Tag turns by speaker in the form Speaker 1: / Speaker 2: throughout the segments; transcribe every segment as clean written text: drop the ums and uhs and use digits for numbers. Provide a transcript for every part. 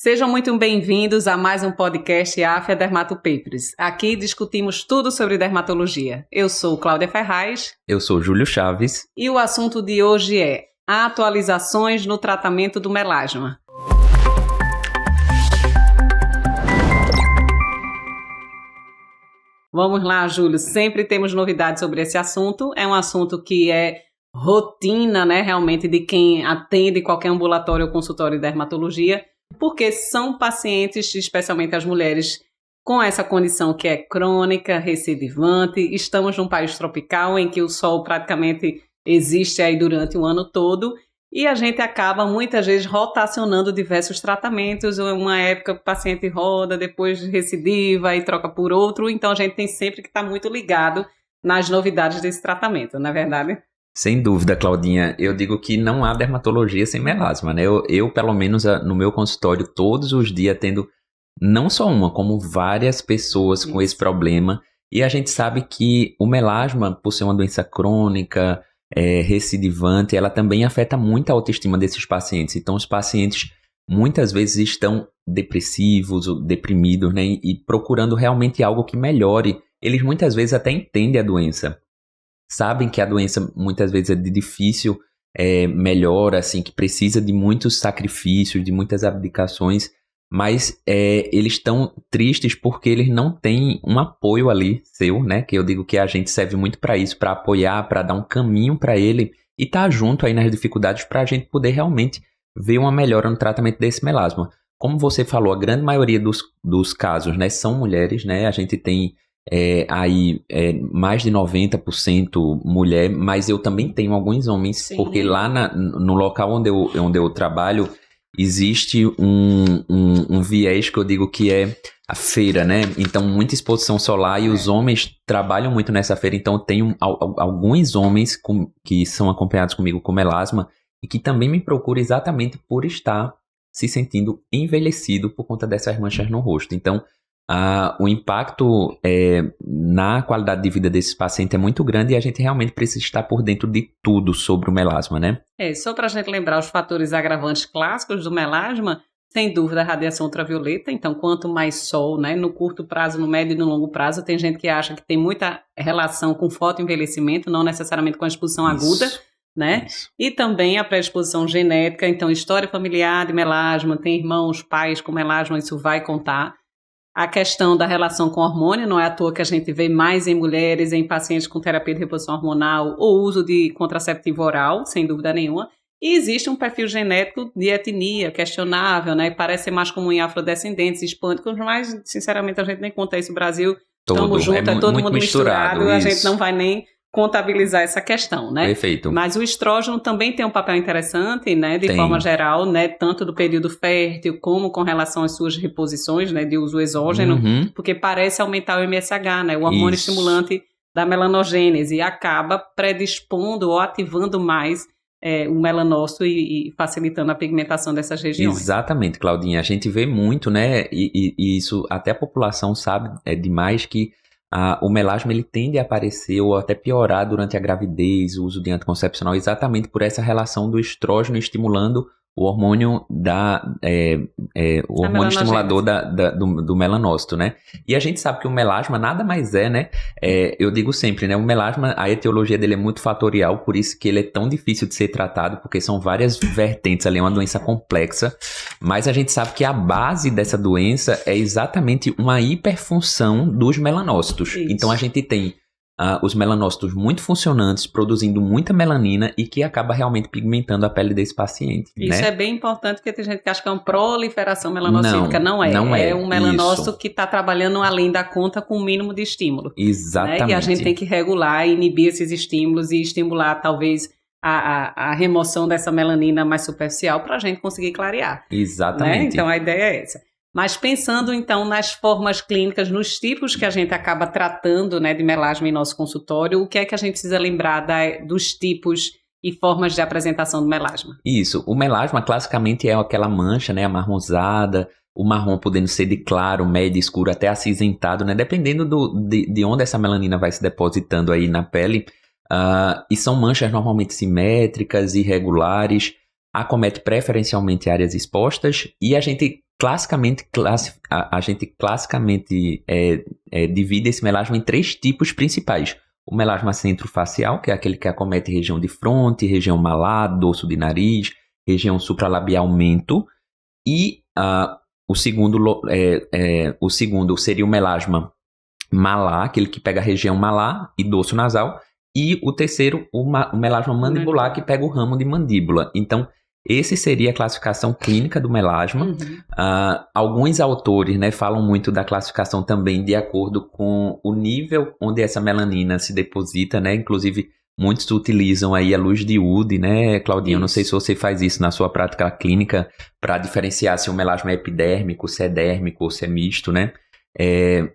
Speaker 1: Sejam muito bem-vindos a mais um podcast Afia Dermatopapers. Aqui discutimos tudo sobre dermatologia. Eu sou Cláudia Ferraz.
Speaker 2: Eu sou Júlio Chaves.
Speaker 1: E o assunto de hoje é atualizações no tratamento do melasma. Vamos lá, Júlio. Sempre temos novidades sobre esse assunto. É um assunto que é rotina, né, realmente, de quem atende qualquer ambulatório ou consultório de dermatologia, porque são pacientes, especialmente as mulheres, com essa condição que é crônica, recidivante. Estamos num país tropical em que o sol praticamente existe aí durante o ano todo e a gente acaba muitas vezes rotacionando diversos tratamentos. Uma época o paciente roda, depois recidiva e troca por outro, então a gente tem sempre que estar muito ligado nas novidades desse tratamento, não é verdade?
Speaker 2: Sem dúvida, Claudinha. Eu digo que não há dermatologia sem melasma, né? Eu, pelo menos, no meu consultório, todos os dias atendo não só uma, como várias pessoas com esse problema. E a gente sabe que o melasma, por ser uma doença crônica, recidivante, ela também afeta muito a autoestima desses pacientes. Então, os pacientes muitas vezes estão depressivos, ou deprimidos, né? E procurando realmente algo que melhore. Eles muitas vezes até entendem a doença. Sabem que a doença muitas vezes é de difícil melhora, assim, que precisa de muitos sacrifícios, de muitas abdicações, mas eles estão tristes porque eles não têm um apoio ali seu, né? Que eu digo que a gente serve muito para isso, para apoiar, para dar um caminho para ele e estar junto aí nas dificuldades para a gente poder realmente ver uma melhora no tratamento desse melasma. Como você falou, a grande maioria dos casos, né, são mulheres, né? A gente tem mais de 90% mulher, mas eu também tenho alguns homens. Sim. Porque lá no local onde eu trabalho existe um viés que eu digo que é a feira, né? Então muita exposição solar e os homens trabalham muito nessa feira, então eu tenho alguns homens que são acompanhados comigo com melasma e que também me procuram exatamente por estar se sentindo envelhecido por conta dessas manchas no rosto. Então o impacto na qualidade de vida desses pacientes é muito grande e a gente realmente precisa estar por dentro de tudo sobre o melasma, né?
Speaker 1: Só para a gente lembrar os fatores agravantes clássicos do melasma, sem dúvida a radiação ultravioleta. Então, quanto mais sol, né, no curto prazo, no médio e no longo prazo, tem gente que acha que tem muita relação com fotoenvelhecimento, não necessariamente com a exposição aguda, né? Isso. E também a predisposição genética, então história familiar de melasma, tem irmãos, pais com melasma, isso vai contar. A questão da relação com hormônio, não é à toa que a gente vê mais em mulheres, em pacientes com terapia de reposição hormonal ou uso de contraceptivo oral, sem dúvida nenhuma. E existe um perfil genético de etnia questionável, né? Parece ser mais comum em afrodescendentes, hispânicos, mas, sinceramente, a gente nem conta isso no Brasil. Estamos juntos, é todo mundo misturado, a gente não vai nem contabilizar essa questão, né?
Speaker 2: Perfeito.
Speaker 1: Mas o estrógeno também tem um papel interessante, né, de forma geral, né, tanto do período fértil como com relação às suas reposições, né, de uso exógeno, porque parece aumentar o MSH, né, o hormônio estimulante da melanogênese, e acaba predispondo ou ativando mais o melanócito e facilitando a pigmentação dessas regiões.
Speaker 2: Exatamente, Claudinha. A gente vê muito, né, e isso até a população sabe demais que o melasma ele tende a aparecer ou até piorar durante a gravidez, o uso de anticoncepcional, exatamente por essa relação do estrógeno estimulando o hormônio o hormônio estimulador do melanócito, né? E a gente sabe que o melasma nada mais né? Eu digo sempre, né? O melasma, a etiologia dele é muito fatorial, por isso que ele é tão difícil de ser tratado, porque são várias vertentes ali, é uma doença complexa, mas a gente sabe que a base dessa doença é exatamente uma hiperfunção dos melanócitos. Isso. Então a gente tem os melanócitos muito funcionantes, produzindo muita melanina e que acaba realmente pigmentando a pele desse paciente.
Speaker 1: Isso, né? É bem importante, porque tem gente que acha que é uma proliferação melanocítica. Não é. É um melanócito que está trabalhando além da conta com o mínimo de estímulo.
Speaker 2: Exatamente.
Speaker 1: Né? E a gente tem que regular, inibir esses estímulos e estimular talvez a remoção dessa melanina mais superficial para a gente conseguir clarear.
Speaker 2: Exatamente.
Speaker 1: Né? Então a ideia é essa. Mas pensando, então, nas formas clínicas, nos tipos que a gente acaba tratando, né, de melasma em nosso consultório, o que é que a gente precisa lembrar dos tipos e formas de apresentação do melasma?
Speaker 2: Isso. O melasma, classicamente, é aquela mancha, né, amarronzada, o marrom podendo ser de claro, médio, escuro, até acinzentado, né, dependendo de onde essa melanina vai se depositando aí na pele. E são manchas normalmente simétricas, irregulares, acomete preferencialmente áreas expostas e a gente classicamente, a gente classicamente divide esse melasma em 3 tipos principais. O melasma centrofacial, que é aquele que acomete região de fronte, região malar, dorso de nariz, região supralabial mento. E o segundo seria o melasma malar, aquele que pega a região malar e dorso nasal. E o terceiro, o melasma mandibular, que pega o ramo de mandíbula. Então, esse seria a classificação clínica do melasma. Alguns autores, né, falam muito da classificação também de acordo com o nível onde essa melanina se deposita, né? Inclusive, muitos utilizam aí a luz de Wood, né, Claudinha? Eu não sei se você faz isso na sua prática clínica para diferenciar se o melasma é epidérmico, se é dérmico ou se é misto, né?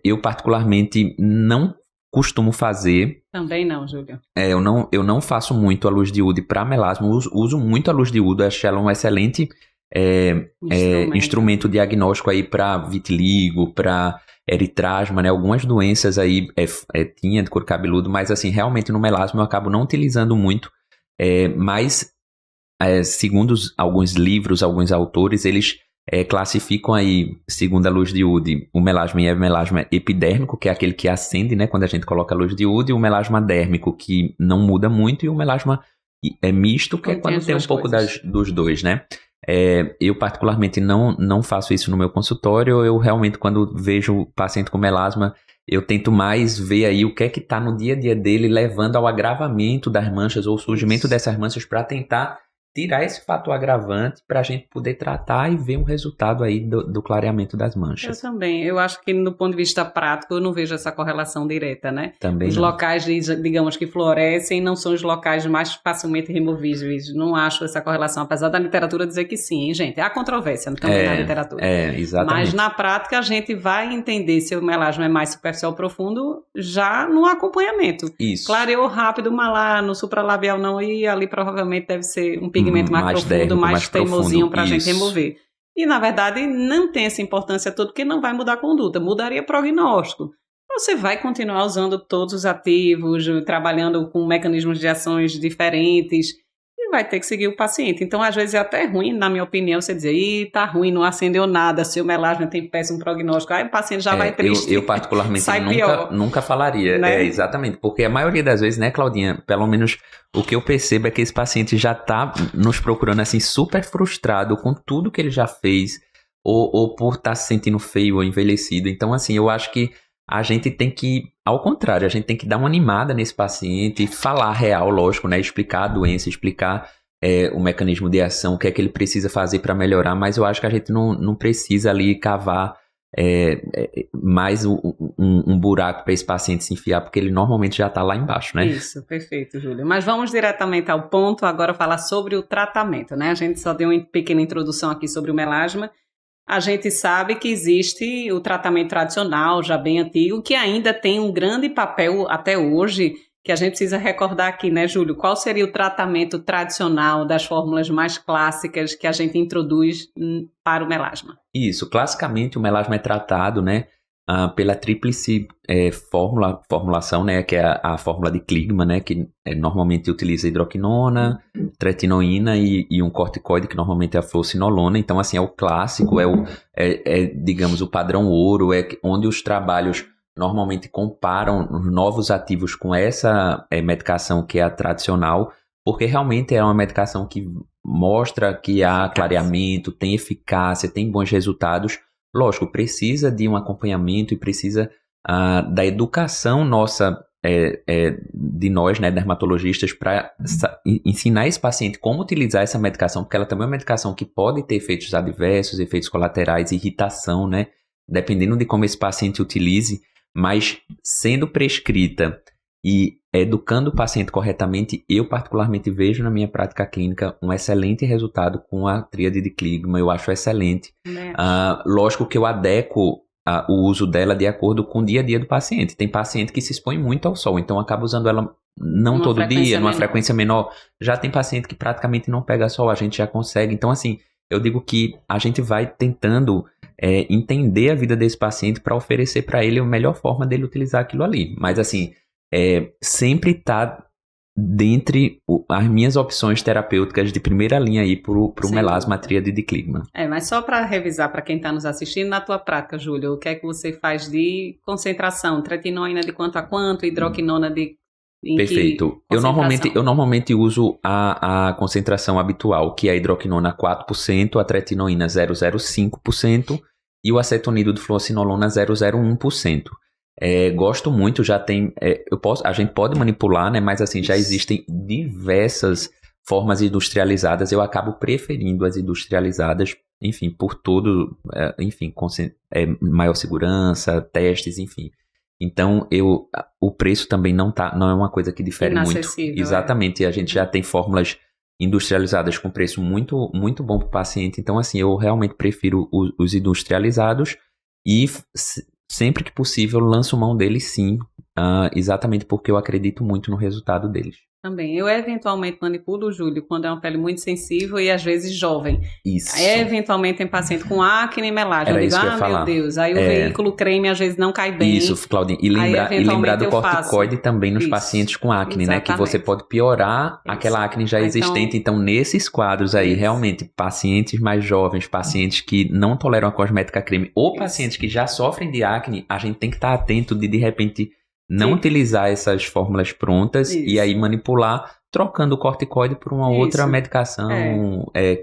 Speaker 2: Eu particularmente não costumo fazer.
Speaker 1: Também não, Júlio.
Speaker 2: Eu não faço muito a luz de Wood para melasma, uso muito a luz de Wood, acho ela um excelente instrumento diagnóstico aí para vitiligo, para eritrasma, né? Algumas doenças aí, tinha de couro cabeludo, mas assim, realmente no melasma eu acabo não utilizando muito, mas segundo alguns livros, alguns autores, eles classificam aí, segundo a luz de Wood, o melasma em melasma epidérmico, que é aquele que acende, né, quando a gente coloca a luz de Wood, e o melasma dérmico, que não muda muito, e o melasma misto, que é quando tem um pouco dos dois, né? Eu particularmente não faço isso no meu consultório. Eu realmente, quando vejo o paciente com melasma, eu tento mais ver aí o que é que está no dia a dia dele, levando ao agravamento das manchas ou surgimento dessas manchas, para tentar tirar esse fator agravante para a gente poder tratar e ver um resultado aí do clareamento das manchas.
Speaker 1: Eu também. Eu acho que do ponto de vista prático eu não vejo essa correlação direta, né?
Speaker 2: Também
Speaker 1: os
Speaker 2: não.
Speaker 1: locais, digamos, que florescem não são os locais mais facilmente removíveis. Não acho essa correlação, apesar da literatura dizer que sim, hein, gente? Há controvérsia também na literatura.
Speaker 2: Exatamente.
Speaker 1: Mas na prática a gente vai entender se o melasma é mais superficial ou profundo já no acompanhamento.
Speaker 2: Isso.
Speaker 1: Clareou rápido o malar, no supralabial não, e ali provavelmente deve ser um pigmento mais profundo,
Speaker 2: dérmico,
Speaker 1: mais teimosinho para a gente
Speaker 2: isso.
Speaker 1: remover. E, na verdade, não tem essa importância toda, porque não vai mudar a conduta, mudaria prognóstico. Você vai continuar usando todos os ativos, trabalhando com mecanismos de ações diferentes, e vai ter que seguir o paciente. Então, às vezes, é até ruim, na minha opinião, você dizer, tá ruim, não acendeu nada, seu melasma tem péssimo prognóstico, aí o paciente já vai triste.
Speaker 2: Eu particularmente nunca falaria,
Speaker 1: né?
Speaker 2: Exatamente, porque a maioria das vezes, né, Claudinha, pelo menos o que eu percebo é que esse paciente já tá nos procurando assim, super frustrado com tudo que ele já fez, ou por estar se sentindo feio ou envelhecido. Então, assim, eu acho que a gente tem que, ao contrário, a gente tem que dar uma animada nesse paciente, falar real, lógico, né? Explicar a doença, explicar o mecanismo de ação, o que é que ele precisa fazer para melhorar, mas eu acho que a gente não precisa ali cavar mais um buraco para esse paciente se enfiar, porque ele normalmente já está lá embaixo, né?
Speaker 1: Isso, perfeito, Júlio. Mas vamos diretamente ao ponto, agora falar sobre o tratamento, né? A gente só deu uma pequena introdução aqui sobre o melasma. A gente sabe que existe o tratamento tradicional, já bem antigo, que ainda tem um grande papel até hoje, que a gente precisa recordar aqui, né, Júlio? Qual seria o tratamento tradicional das fórmulas mais clássicas que a gente introduz para o melasma?
Speaker 2: Isso, classicamente o melasma é tratado, né, pela tríplice formulação, né, que é a fórmula de Kligman, né, que normalmente utiliza hidroquinona, tretinoína e um corticoide, que normalmente é a fluocinolona. Então, assim, é o clássico, digamos, o padrão ouro, onde os trabalhos normalmente comparam os novos ativos com essa medicação que é a tradicional, porque realmente é uma medicação que mostra que há clareamento, tem eficácia, tem bons resultados. Lógico, precisa de um acompanhamento e precisa da educação nossa, de nós, né, dermatologistas, para ensinar esse paciente como utilizar essa medicação, porque ela também é uma medicação que pode ter efeitos adversos, efeitos colaterais, irritação, né, dependendo de como esse paciente utilize, mas sendo prescrita e educando o paciente corretamente, eu particularmente vejo na minha prática clínica um excelente resultado com a tríade de Kligman. Eu acho excelente. Lógico que eu adequo o uso dela de acordo com o dia a dia do paciente. Tem paciente que se expõe muito ao sol, então acaba usando ela não todo dia, numa frequência menor. Já tem paciente que praticamente não pega sol, a gente já consegue. Então, assim, eu digo que a gente vai tentando entender a vida desse paciente para oferecer para ele a melhor forma dele utilizar aquilo ali. Mas, assim, sempre tá dentre as minhas opções terapêuticas de primeira linha aí pro melasma, a tríade de Kligman.
Speaker 1: Mas só para revisar para quem está nos assistindo, na tua prática, Júlio, o que é que você faz de concentração? Tretinoína de quanto a quanto? Hidroquinona de
Speaker 2: Perfeito. Eu normalmente uso a concentração habitual, que é a hidroquinona 4%, a tretinoína 0,05% e o acetonido de fluocinolona 0,01%. Gosto muito, já tem... a gente pode manipular, né? Mas assim, já existem diversas formas industrializadas. Eu acabo preferindo as industrializadas, enfim, por todo... enfim, maior segurança, testes, enfim. Então, o preço também não é uma coisa que difere muito. Exatamente, a gente já tem fórmulas industrializadas com preço muito, muito bom para o paciente. Então, assim, eu realmente prefiro os industrializados e sempre que possível lanço mão deles sim, exatamente porque eu acredito muito no resultado deles.
Speaker 1: Também. Eu eventualmente manipulo, Júlio, quando é uma pele muito sensível e às vezes jovem.
Speaker 2: Isso.
Speaker 1: Eventualmente em paciente com acne e melasma. Eu digo, meu Deus. Aí o veículo creme às vezes não cai bem.
Speaker 2: Isso, Claudinha. E lembrar do corticoide também nos pacientes com acne, né? Que você pode piorar aquela acne já existente. Então, nesses quadros aí, realmente, pacientes mais jovens, pacientes que não toleram a cosmética creme ou pacientes que já sofrem de acne, a gente tem que estar atento de repente... não utilizar essas fórmulas prontas e aí manipular, trocando o corticoide por uma outra medicação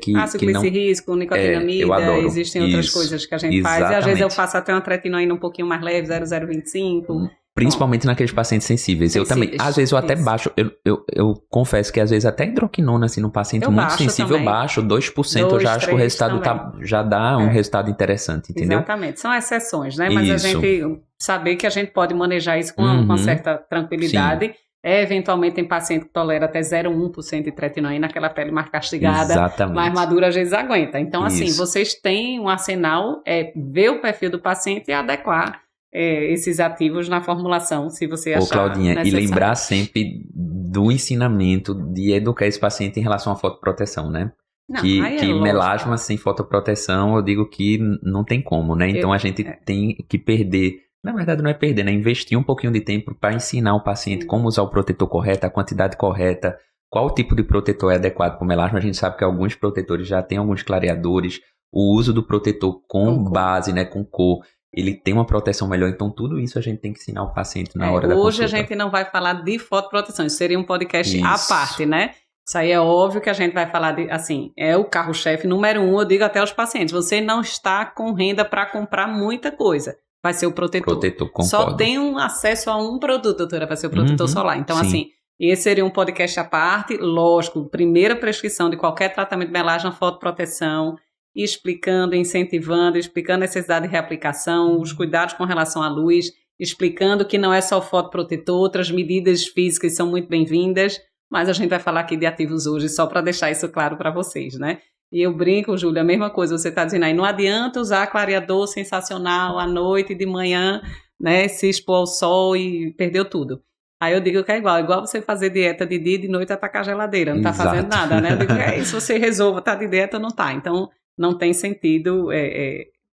Speaker 2: que não...
Speaker 1: risco, nicotinamida,
Speaker 2: eu adoro.
Speaker 1: Existem outras coisas que a gente faz. E às vezes eu faço até uma tretinoína um pouquinho mais leve, 0,025.
Speaker 2: Principalmente naqueles pacientes sensíveis. Eu também, às vezes eu até baixo, eu confesso que às vezes até hidroquinona, assim, no paciente muito sensível, eu baixo 2%, eu já acho que o resultado já dá um resultado interessante, entendeu?
Speaker 1: Exatamente, são exceções, né? Mas a gente saber que a gente pode manejar isso com uma certa tranquilidade. Sim. Eventualmente tem paciente que tolera até 0,1% de tretinoína, aquela pele mais castigada, mais madura, às vezes aguenta. Então, assim, vocês têm um arsenal, ver o perfil do paciente e adequar esses ativos na formulação, se você achar
Speaker 2: Claudinha,
Speaker 1: necessário.
Speaker 2: E lembrar sempre do ensinamento de educar esse paciente em relação à fotoproteção, né?
Speaker 1: Não,
Speaker 2: que melasma sem fotoproteção, eu digo que não tem como, né? Então a gente tem que perder, na verdade não é perder, né? Investir um pouquinho de tempo para ensinar o paciente como usar o protetor correto, a quantidade correta, qual tipo de protetor é adequado para o melasma. A gente sabe que alguns protetores já têm alguns clareadores, o uso do protetor com base, né, com cor, ele tem uma proteção melhor, então tudo isso a gente tem que ensinar o paciente na hora da consulta.
Speaker 1: Hoje a gente não vai falar de fotoproteção, isso seria um podcast à parte, né? Isso aí é óbvio que a gente vai falar de, assim, é o carro-chefe número 1, eu digo até aos pacientes, você não está com renda para comprar muita coisa, vai ser o protetor. Só tem um acesso a um produto, doutora, vai ser o protetor solar. Então, assim, esse seria um podcast à parte, lógico, primeira prescrição de qualquer tratamento de melasma, fotoproteção, explicando, incentivando, explicando a necessidade de reaplicação, os cuidados com relação à luz, explicando que não é só fotoprotetor, outras medidas físicas são muito bem-vindas, mas a gente vai falar aqui de ativos hoje, só para deixar isso claro para vocês, né? E eu brinco, Júlia, a mesma coisa, você está dizendo aí, não adianta usar clareador sensacional à noite e de manhã, né, se expor ao sol e perdeu tudo. Aí eu digo que é igual você fazer dieta de dia e de noite atacar a geladeira, não está fazendo nada, né? Eu digo, se você resolve estar de dieta, não está. Então, não tem sentido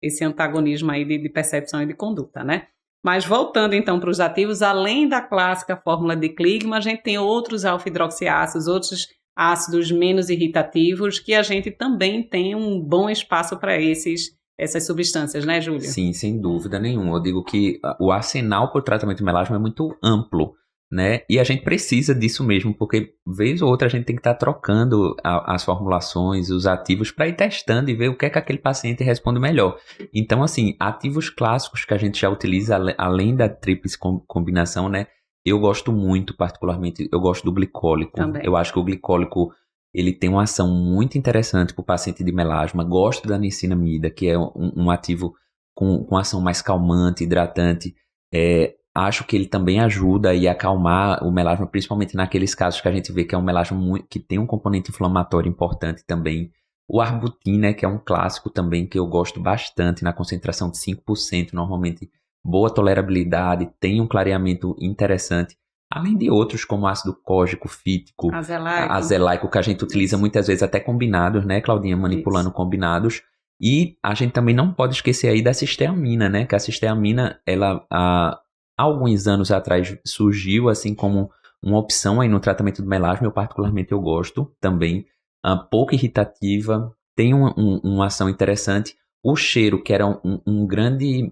Speaker 1: esse antagonismo aí de percepção e de conduta, né? Mas voltando então para os ativos, além da clássica fórmula de Kligman, a gente tem outros alfa-hidroxiácidos, outros ácidos menos irritativos, que a gente também tem um bom espaço para essas substâncias, né, Júlia?
Speaker 2: Sim, sem dúvida nenhuma. Eu digo que o arsenal para o tratamento de melasma é muito amplo, né? E a gente precisa disso mesmo, porque vez ou outra a gente tem que estar trocando as formulações, os ativos, para ir testando e ver o que é que aquele paciente responde melhor. Então, assim, ativos clássicos que a gente já utiliza, além da tríplice combinação, né? Eu gosto muito, particularmente, eu gosto do glicólico. Também. Eu acho que o glicólico, ele tem uma ação muito interessante para o paciente de melasma. Gosto da niacinamida, que é um ativo com ação mais calmante, hidratante. Acho que ele também ajuda a acalmar o melasma, principalmente naqueles casos que a gente vê que é um melasma que tem um componente inflamatório importante também. O arbutin, né, que é um clássico também, que eu gosto bastante, na concentração de 5%, normalmente boa tolerabilidade, tem um clareamento interessante. Além de outros, como ácido cógico, fítico, azelaico, que a gente utiliza muitas vezes até combinados, né, Claudinha, manipulando combinados. E a gente também não pode esquecer aí da cisteamina, né, que a cisteamina, ela... há alguns anos atrás surgiu assim como uma opção aí no tratamento do melasma. Eu gosto também. Pouco irritativa, tem uma ação interessante. O cheiro, que era um grande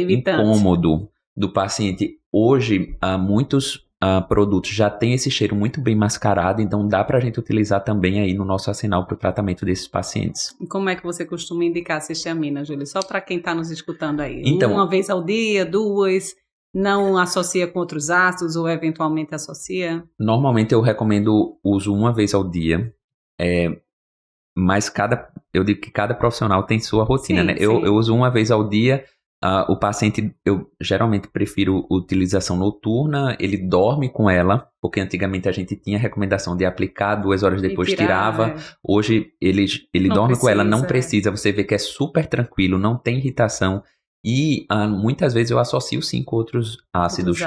Speaker 2: incômodo do paciente, hoje muitos produtos já têm esse cheiro muito bem mascarado, então dá pra gente utilizar também aí no nosso arsenal para o tratamento desses pacientes.
Speaker 1: E como é que você costuma indicar a cisteamina, Júlia? Só para quem está nos escutando aí.
Speaker 2: Então,
Speaker 1: uma vez ao dia, 2, não associa com outros ácidos ou eventualmente associa?
Speaker 2: Normalmente eu recomendo uso uma vez ao dia, mas eu digo que cada profissional tem sua rotina, né? Eu uso uma vez ao dia. O paciente, eu geralmente prefiro utilização noturna, ele dorme com ela, porque antigamente a gente tinha recomendação de aplicar 2 horas depois, tirava. Hoje ele dorme com ela, não precisa, você vê que é super tranquilo, não tem irritação. E muitas vezes eu associo sim com outros ácidos.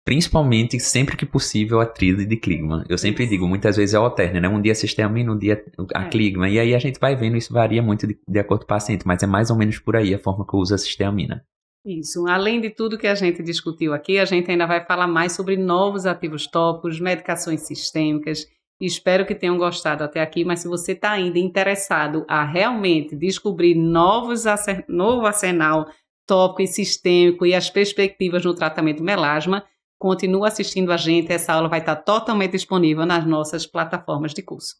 Speaker 2: Principalmente, sempre que possível, a tríade de Kligman. Eu sempre digo, muitas vezes é alterna, né? Um dia a cisteamina, um dia a Kligman. E aí a gente vai vendo, isso varia muito de acordo com o paciente, mas é mais ou menos por aí a forma que eu uso a cisteamina.
Speaker 1: Isso. Além de tudo que a gente discutiu aqui, a gente ainda vai falar mais sobre novos ativos tópicos, medicações sistêmicas. Espero que tenham gostado até aqui, mas se você está ainda interessado a realmente descobrir novo arsenal tópico e sistêmico e as perspectivas no tratamento do melasma, continua assistindo a gente, essa aula vai estar totalmente disponível nas nossas plataformas de curso.